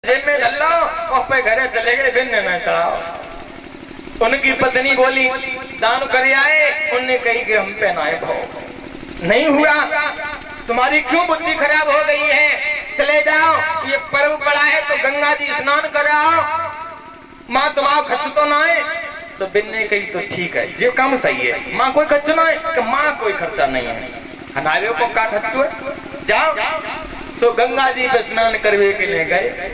जेब में धल्लो और पे घरे चले गए, बिन न चढ़ाओ। उनकी पत्नी बोली दान कर आए, उनने कही कि हम पहनाए भाव नहीं हुआ, तुम्हारी क्यों बुद्धि खराब हो गई है, चले जाओ, ये पर्व पड़ा है तो गंगा जी स्नान कराओ, माँ तुम्हारा खर्च तो ना है। तो बिन ने कही तो ठीक है, जो काम सही है, माँ कोई खर्च ना है, माँ कोई खर्चा नहीं है, हनावे को का खर्च है, जाओ। तो गंगा जी पे स्नान करवे के लिए गए,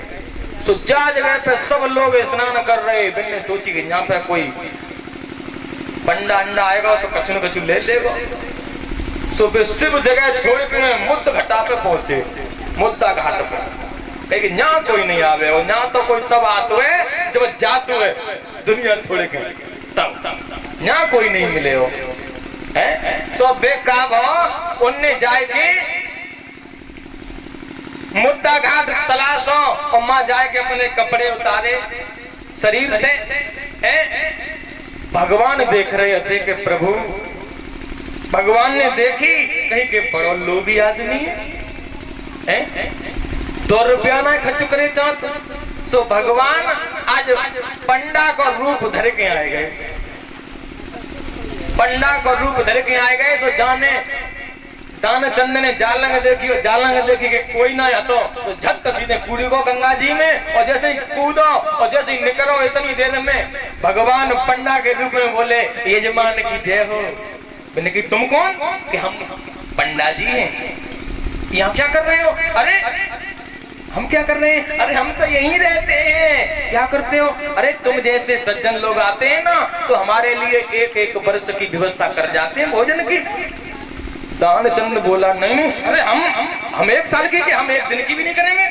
तो जा जगह पे सब लोग स्नान कर रहे, बिन ने सोची कि यहाँ पे कोई पंडा अंडा आएगा तो कछु न कछु ले लेगा। तो वे शिव जगह छोड़ के मुद्दा घाटा पे पहुंचे, मुद्दा घाट पे कहे कि यहाँ कोई नहीं आवे, और यहाँ तो कोई तब आते है जब जाते है दुनिया छोड़ के, तब यहाँ कोई नहीं मिले हो है। तो वे का उनने जाए के मुद्दा घाट तलाशो, और माँ जाए के अपने कपड़े उतारे शरीर से है। भगवान देख रहे थे कि प्रभु, भगवान ने देखी कहीं के बड़ो लोभी आदमी है, 2 रुपया ना खर्च करे चाहते, सो भगवान आज पंडा को रूप धर के आए गए, पंडा को रूप धर के आए गए। सो जाने दान चंद ने जालंग देखी, और जालंग देखी कि कोई ना तो झट सीधे कूड़ी को गंगा जी में, और जैसे ही कूदो और जैसे ही निकलो इतनी देर में भगवान पंडा के रूप में बोले यजमान की जय हो। मैंने कि तुम कौन? कि हम पंडा जी हैं, यहाँ क्या कर रहे हो? अरे हम क्या कर रहे हैं? अरे हम तो यहीं रहते हैं। क्या करते हो? अरे तुम जैसे सज्जन लोग आते हैं ना तो हमारे लिए एक वर्ष की व्यवस्था कर जाते हैं भोजन की। दानचंद बोला नहीं, अरे हम 1 साल की, हम 1 दिन की भी नहीं करेंगे,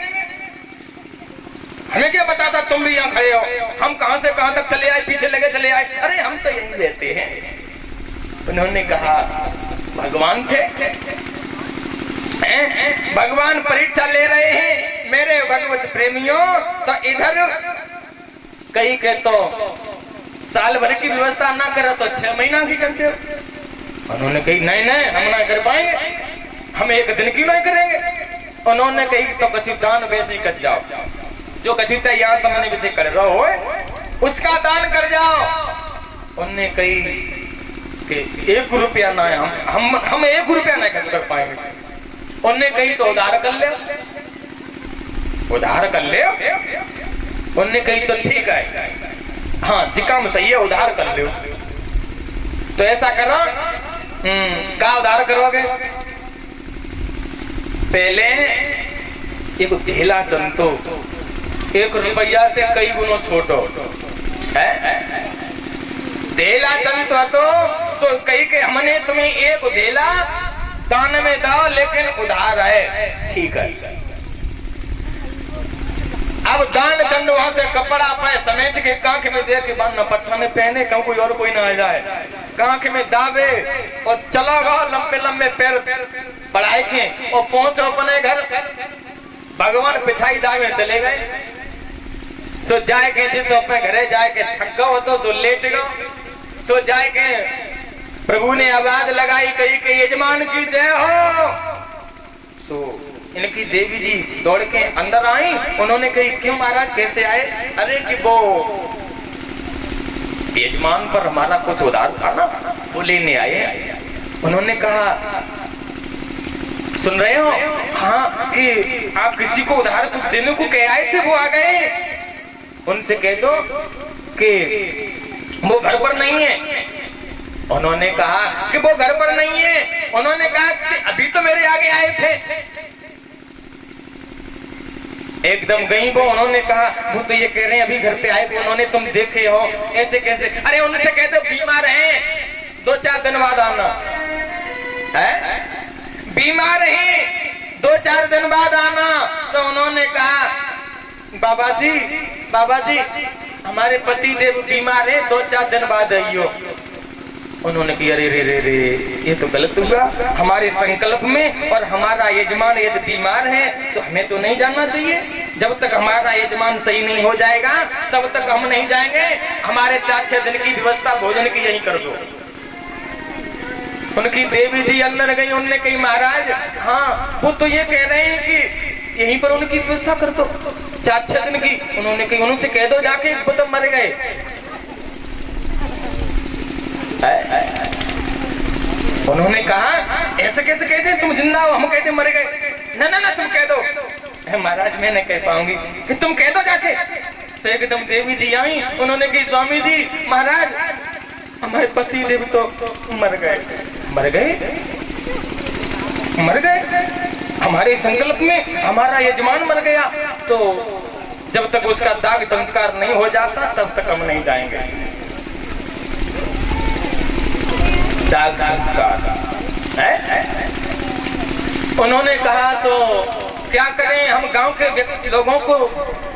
हमें क्या पता था तुम भी यहाँ खड़े हो, हम कहां से कहां तक चले आए, पीछे लगे चले आए, अरे हम तो यहीं रहते हैं। उन्होंने कहा भगवान थे, भगवान परीक्षा ले रहे हैं मेरे भगवत प्रेमियों, तो इधर कहीं के तो साल भर की व्यवस्था ना करो तो 6 महीना की करते हो। उन्होंने कही नहीं नहीं हम ना कर पाएंगे, हम 1 दिन की नहीं करेंगे। उन्होंने कही तो कछु दान वैसे ही कर जाओ, जो कछु तैयार तो मैंने भी कर रहा हो उसका दान कर जाओ। उन्होंने कही कि 1 रुपया ना है, हम 1 रुपया नहीं कर पाएंगे। उन्होंने कही तो उधार कर ले, उधार कर ले। उन्होंने कही तो ठीक है, हाँ जी काम सही है, उधार कर लो। तो ऐसा करो, क्या उधार करोगे? पहले एक ढेला चंतो 1 रुपया से कई गुनो छोटो है, ढेला चंतो तो कही के हमने तुम्हें 1 ढेला दान में दो, लेकिन उधार है, ठीक है। अब दान चंद वहां से कपड़ा पाए समेट के कांख में दे के बांधना, पट्टा में पहने कहूं कोई और कोई ना आ जाए, कांख में दावे और चला गया लंबे लंबे पैर बढ़ाए के और पहुंचो अपने घर। भगवान पिछाई दावे चले गए। सो जाए के जी तो अपने घरे जाए के थक गो तो सो लेट गो। सो जाए के प्रभु ने आवाज लगाई, कही के यजमान की जय हो। सो इनकी देवी जी दौड़ के अंदर आई। उन्होंने कही क्यों महाराज कैसे आए? अरे कि वो यजमान पर हमारा कुछ उधार था ना, वो लेने आए। उन्होंने कहा सुन रहे हो? हाँ, कि आप किसी को उधार कुछ देने को कह आए थे, वो आ गए। उनसे कह दो कि वो घर पर नहीं है। उन्होंने कहा कि वो घर पर नहीं है। उन्होंने कहा कि अभी तो मेरे आगे आए थे। एकदम गई वो। उन्होंने कहा वो तो ये कह रहे हैं अभी घर पे आए थे, उन्होंने तुम देखे हो, ऐसे कैसे? अरे उनसे कह दो बीमार हैं, 2-4 दिन बाद आना है, बीमार हैं 2-4 दिन बाद आना। तो उन्होंने कहा बाबा जी हमारे पति देव बीमार है, 2-4 दिन बाद आइयो। उन्होंने कहा अरे रे रे रे ये तो गलत हुआ हमारे संकल्प में, और हमारा यजमान यदि बीमार है तो हमें तो नहीं जाना चाहिए। जब तक हमारा यजमान सही नहीं हो जाएगा तब तक हम नहीं जाएंगे। हमारे 4-6 दिन की व्यवस्था भोजन की यही कर दो। उनकी देवी जी अंदर गई। उनने कही महाराज हाँ वो तो ये कह रहे हैं कि यहीं पर उनकी व्यवस्था कर दो। 4-6 दिन की। उन्होंने कही उनसे कह दो जाके वो तो मर गए। उन्होंने कहा ऐसे कैसे कहते तुम जिंदा हो, हम कहते मर गए। ना ना ना तुम कह दो। महाराज मैं नहीं कह पाऊंगी कि तुम कह दो जाके। से एकदम देवी जी आई, उन्होंने कही स्वामी जी महाराज हमारे पति देव तो मर गए। मर गए? मर गए? हमारे संकल्प में हमारा यजमान मर गया, तो जब तक उसका दाग संस्कार नहीं हो जाता तब तक हम नहीं जाएंगे। दाग संस्कार है? उन्होंने कहा तो क्या करें, हम गांव के लोगों को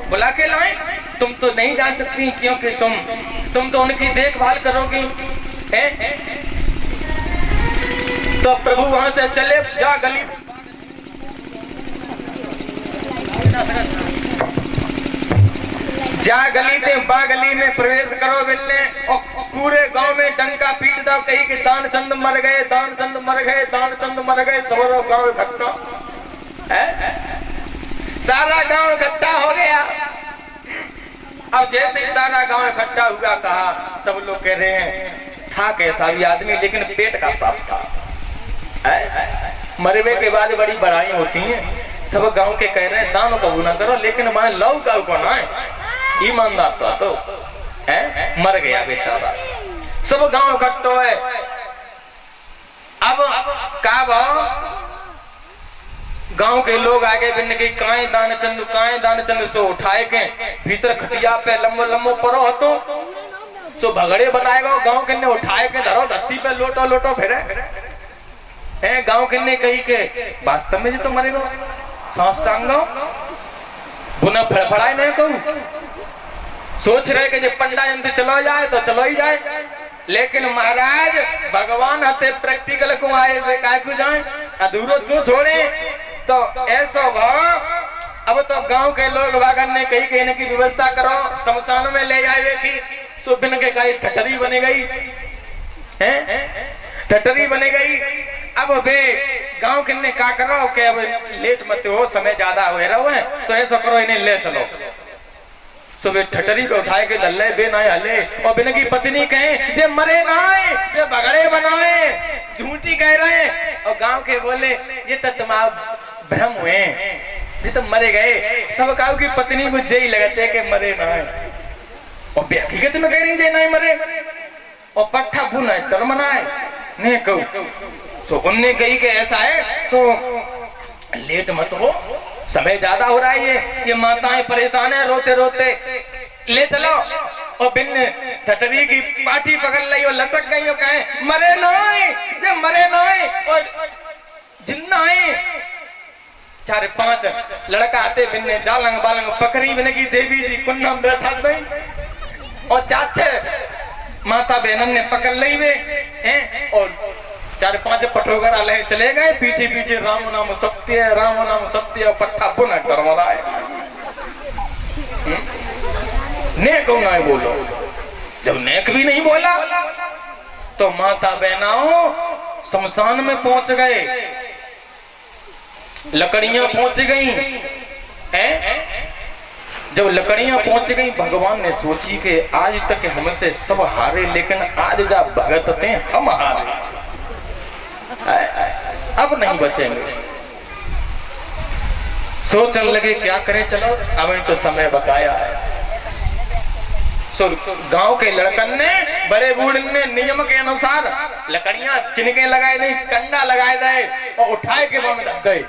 बुला के लाएं? तुम तो नहीं जा सकती क्योंकि तुम तो उनकी देखभाल करोगी। तो प्रभु वहां से चले, जा गली जा गली थे बा गली में प्रवेश करो बिल्ले, और पूरे गांव में डंका पीट दो कही कि दान चंद मर गए, दान चंद मर गए, दान चंद मर गए। सबरो गांव इकट्ठा है, सारा गांव इकट्ठा हो गया। अब जैसे ही सारा गांव इकट्ठा हुआ, कहा सब लोग कह रहे हैं था कैसा भी आदमी लेकिन पेट का साफ था। मरवे के बाद बड़ी बड़ाई होती है। सब गांव के कह रहे हैं दान कबू ना करो, लेकिन मैं लव का को ना ईमानदार था तो मर गया बेचारा। सब गांव इकट्ठो है। अब का गांव के लोग आगे बिन की काए दान चंद सो उठाए के भीतर खटिया पे लंबो लंबो परो हतो सो भगड़े बनाएगा। गांव के ने उठाए के धरो धरती पे लोटो लोटो फिरे है। गांव के ने कही के वास्तव में जी तो मरेगा, सांस टांगो बुना फड़फड़ाए नहीं कहूं। सोच रहे कि जब पंडा यंत्र चलो जाए तो चलो ही जाए, लेकिन महाराज भगवान हते प्रैक्टिकल को आए वे काय को जाए अधूरो क्यों छोड़े। तो ऐसा भाव अब तो गांव के लोग वागन ने कही कहने की व्यवस्था करो, शमशान में ले जाए की सुबिन के कई ठटरी बनी गई है, ठटरी बनी गई। अब वे गांव के ने क्या करो कि अब लेट मत हो, समय ज्यादा हो रहा है, तो ऐसा करो इन्हें ले चलो। सुबह ठटरी को उठाए के दल्ले बे ना हले, और बिन की पत्नी कहे जे मरे ना ये भगड़े बनाए, झूठी कह रहे हैं। और गांव के बोले ये तो तुम्हारा भ्रम हुए, ये तो मरे गए। सब गांव की पत्नी को जय लगते कि मरे ना है, और हकीकत में कह रही ना मरे, और पट्ठा बुना टरमनाए नहीं कहू। तो उनने कही कि ऐसा है तो लेट मत हो, समय ज्यादा हो रहा है, ये माताएं परेशान है रोते रोते, ले चलो। और बिन ठटरी की पाठी पकड़ ली और लटक गई और कहे मरे नहीं, जे मरे नहीं और जिन्ना है। 4-5 लड़का आते बिन जालंग बालंग पकड़ी बिन की देवी जी कुन्ना बैठा गई, और 4-6 माता बहनन ने पकड़ ली वे हैं, और 4-5 पटोगर आले चले गए। पीछे पीछे राम नाम सत्य है, राम नाम सत्य, और पट्टा पुनः डरमरा है। नेक ना बोलो, जब नेक भी नहीं बोला तो माता बहनाओं शमशान में पहुंच गए, लकड़ियां पहुंच गई हैं। जब लकड़ियां पहुंच गई, भगवान ने सोची कि आज तक हमसे सब हारे, लेकिन आज जब भगत थे हम हारे, अब नहीं बचेंगे। सोचने लगे क्या करें, चलो अब तो समय बकाया है। सो गांव के लड़कन ने बड़े बूढ़ ने नियम के अनुसार लकड़ियां चिनके लगाए नहीं, कंडा लगाए गए और उठाए के वहां रख गए।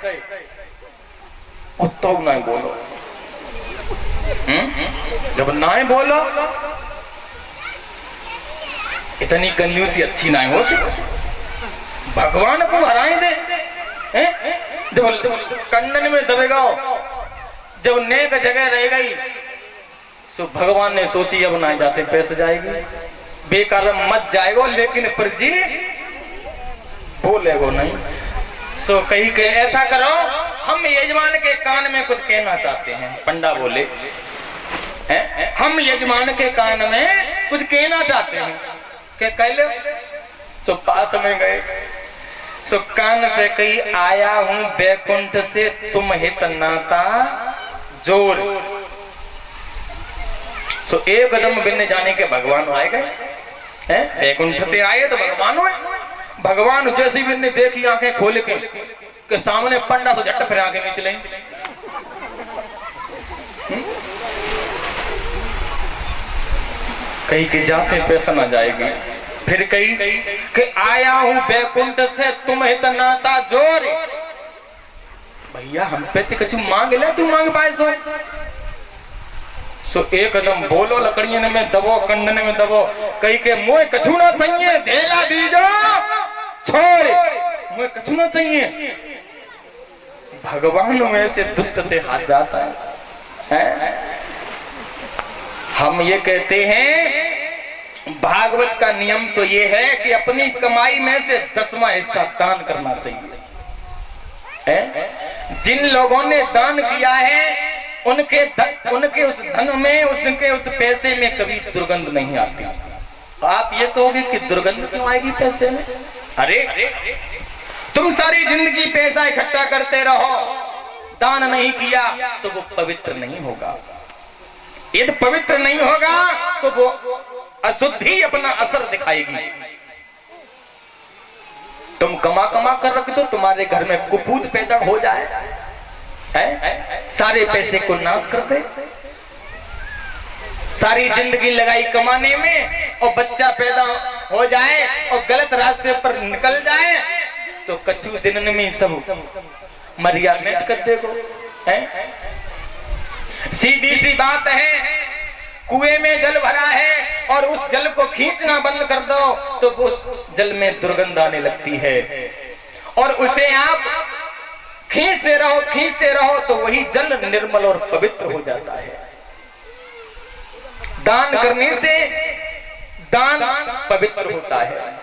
और तो नहीं बोलो, जब नहीं बोलो इतनी कंजूसी अच्छी नहीं होती। भगवान को हराए दे, जब कंडन में दबेगा, जब नेक जगह रह गई, तो भगवान ने सोची अब ना जाते पैसे जाएगी, बेकार मत जाएगो, लेकिन पर जी बोलेगो नहीं। सो कही के ऐसा करो, हम यजमान के कान में कुछ कहना चाहते हैं। पंडा बोले हम यजमान के कान में कुछ कहना चाहते हैं, क्या कह लो। तो पास में गए, सो कान पे कही आया हूं बैकुंठ से तुम हित नाता जोर, सो एक कदम बिन जाने के भगवान आए गए हैं, वैकुंठ ते आए तो भगवान हुए। भगवान जैसी बिन देखी आंखें खोल के सामने पंडा तो झट फिर आके नीचे कहीं के जाके पैसा ना जाएगी, फिर कहीं कि आया हूं बैकुंठ से तुम इतना ता जोर। भैया हम पे तो कुछ मांग ले, तू मांग पाए सो एक कदम बोलो लकड़ियन में दबो, कंडन में दबो, कहीं के मुँह कछु ना चाहिए, धेला दीजो छोड़, मुँह कछु ना चाहिए। भगवान में से दुष्ट ते हाथ जाता है। हम ये कहते हैं भागवत का नियम तो ये है कि अपनी कमाई में से 10वां हिस्सा दान करना चाहिए। जिन लोगों ने दान किया है उनके उस धन में, उनके उस पैसे में कभी दुर्गंध नहीं आती। आप ये कहोगे कि दुर्गंध क्यों आएगी पैसे में? अरे तुम सारी जिंदगी पैसा इकट्ठा करते रहो, दान नहीं किया तो वो पवित्र नहीं होगा। यदि पवित्र नहीं होगा तो वो अशुद्धि अपना असर दिखाएगी। तुम कमा कमा कर रख दो, तुम्हारे घर में कुपूत पैदा हो जाए, सारे पैसे को नाश कर दे। सारी जिंदगी लगाई कमाने में और बच्चा पैदा हो जाए और गलत रास्ते पर निकल जाए तो कच्चू दिन में सब मरिया मिट कर देगो। सीधी सी बात है, कुएं में जल भरा है और उस जल को खींचना बंद कर दो तो उस जल में दुर्गंध आने लगती है, और उसे आप खींचते रहो तो वही जल निर्मल और पवित्र हो जाता है। दान करने से दान पवित्र होता है,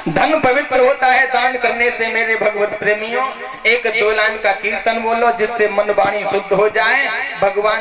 धन पवित्र होता है दान करने से। मेरे भगवत प्रेमियों, एक 2 लाइन का कीर्तन बोलो जिससे मन वाणी शुद्ध हो जाए। भगवान